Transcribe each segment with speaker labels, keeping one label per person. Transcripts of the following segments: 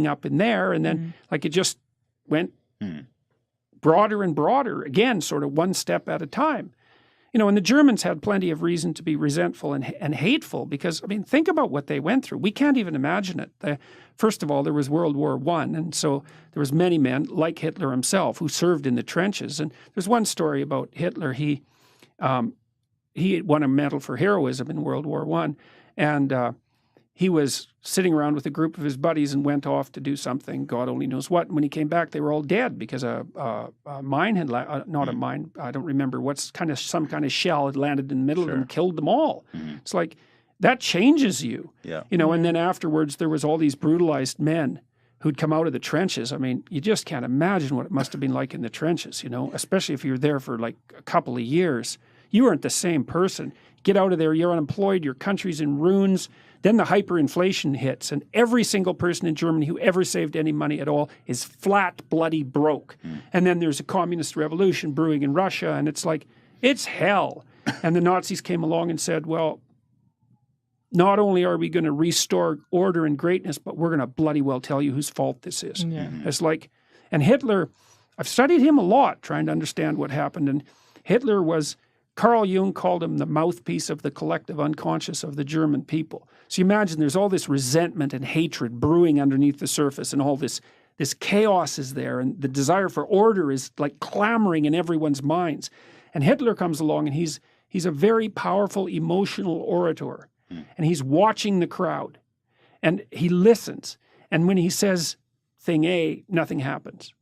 Speaker 1: up in there, and then like it just went broader and broader, again, sort of one step at a time. You know, and the Germans had plenty of reason to be resentful and hateful because, I mean, think about what they went through. We can't even imagine it. First of all, there was World War I, and so there was many men, like Hitler himself, who served in the trenches. And there's one story about Hitler. He won a medal for heroism in World War I, and he was sitting around with a group of his buddies and went off to do something, God only knows what. And when he came back, they were all dead because a mine had, not a mine, I don't remember, some kind of shell had landed in the middle of them and killed them all. It's like, that changes you. You know, and then afterwards there was all these brutalized men who'd come out of the trenches. I mean, you just can't imagine what it must have been like in the trenches, you know, especially if you're there for like a couple of years. You aren't the same person. Get out of there, you're unemployed, your country's in ruins. Then the hyperinflation hits, and every single person in Germany who ever saved any money at all is flat, bloody broke. And then there's a communist revolution brewing in Russia, and it's like, it's hell. And the Nazis came along and said, well, not only are we going to restore order and greatness, but we're going to bloody well tell you whose fault this is. It's like, and Hitler, I've studied him a lot trying to understand what happened, and Hitler was, Carl Jung called him the mouthpiece of the collective unconscious of the German people. So you imagine there's all this resentment and hatred brewing underneath the surface, and all this chaos is there, and the desire for order is like clamoring in everyone's minds. And Hitler comes along, and he's a very powerful emotional orator, and he's watching the crowd, and he listens. And when he says thing A, nothing happens.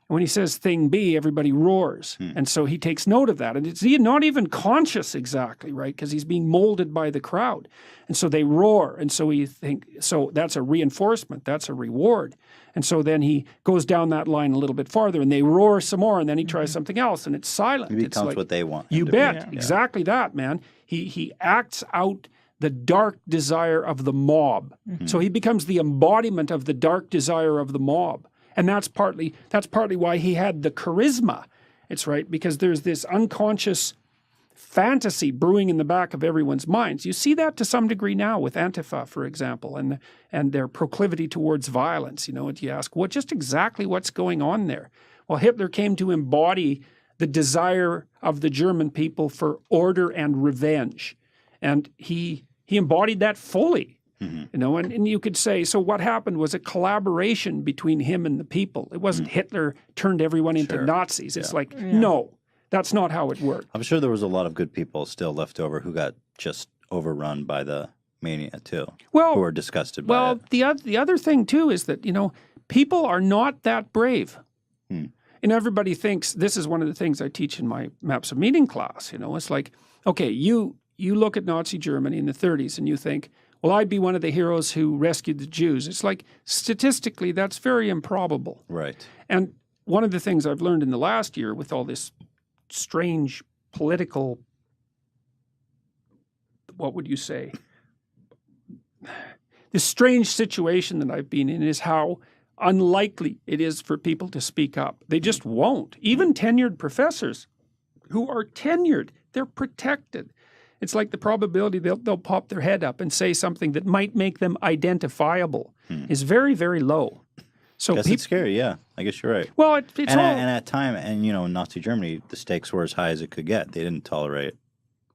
Speaker 1: When he says thing B, everybody roars. And so he takes note of that. And it's not even conscious exactly, right? Because he's being molded by the crowd. And so they roar. And so he think, so that's a reinforcement. That's a reward. And so then he goes down that line a little bit farther, and they roar some more, and then he tries something else, and it's silent.
Speaker 2: It becomes like, what they want.
Speaker 1: You bet. Exactly that, man. He acts out the dark desire of the mob. So he becomes the embodiment of the dark desire of the mob. And that's partly why he had the charisma. It's right, because there's this unconscious fantasy brewing in the back of everyone's minds. You see that to some degree now with Antifa, for example, and their proclivity towards violence. You know, and you ask, just exactly what's going on there? Well, Hitler came to embody the desire of the German people for order and revenge. And he embodied that fully. You know, and you could say, so what happened was a collaboration between him and the people. It wasn't Hitler turned everyone into Nazis. It's like, no, that's not how it worked.
Speaker 2: I'm sure there was a lot of good people still left over who got just overrun by the mania too, who are disgusted by it.
Speaker 1: Well, the other thing too is that, you know, people are not that brave. And everybody thinks, this is one of the things I teach in my Maps of Meaning class, you know, it's like, okay, you look at Nazi Germany in the 30s and you think, well, I'd be one of the heroes who rescued the Jews. It's like, statistically, that's very improbable.
Speaker 2: Right.
Speaker 1: And one of the things I've learned in the last year with all this strange political, what would you say? This strange situation that I've been in is how unlikely it is for people to speak up. They just won't. Even tenured professors who are tenured, they're protected. It's like the probability they'll pop their head up and say something that might make them identifiable is very, very low. So
Speaker 2: it's scary, yeah. I guess you're right.
Speaker 1: Well, it's
Speaker 2: and at time, and you know, in Nazi Germany, the stakes were as high as it could get. They didn't tolerate.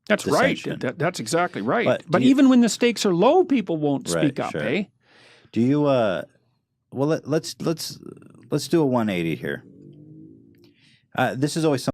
Speaker 1: That's dissension. Right. That's exactly right. But even when the stakes are low, people won't speak up. Eh?
Speaker 2: Do you? Well, let's do a 180 here. This is always something.